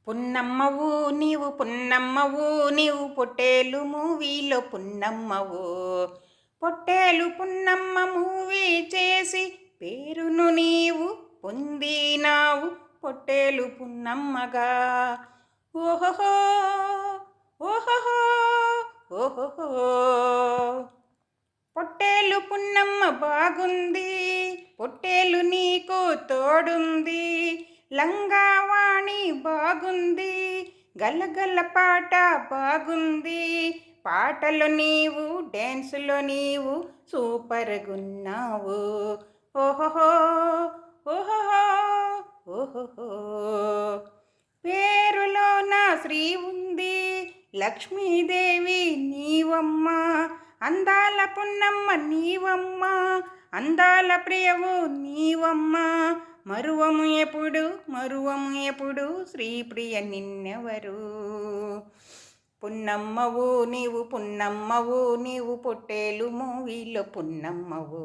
పున్నమ్మవు పున్నమ్మవు నీవు పొట్టేలు మూవీలో పున్నమ్మవు. పొట్టేలు పున్నమ్మ మూవీ చేసి పేరును నీవు పొందినావు పొట్టేలు పున్నమ్మగా. ఓహోహో ఓహోహో ఓహోహో. పొట్టేలు పున్నమ్మ బాగుంది, పొట్టేలు నీకు తోడుంది. లంగావాణి బాగుంది, గలగల పాట బాగుంది. పాటలో నీవు డ్యాన్సులో నీవు సూపర్గున్నావు. ఓహోహో ఓహోహో ఓహోహో. పేరులో నా శ్రీ ఉంది, లక్ష్మీదేవి నీవమ్మ. అందాల పున్నమ్మ నీవమ్మ, అందాల ప్రియవు నీవమ్మ. మరువము ఎప్పుడు శ్రీప్రియ నిన్నెవరు. పున్నమ్మవు నీవు పొట్టేలు మూవీలో పున్నమ్మవు.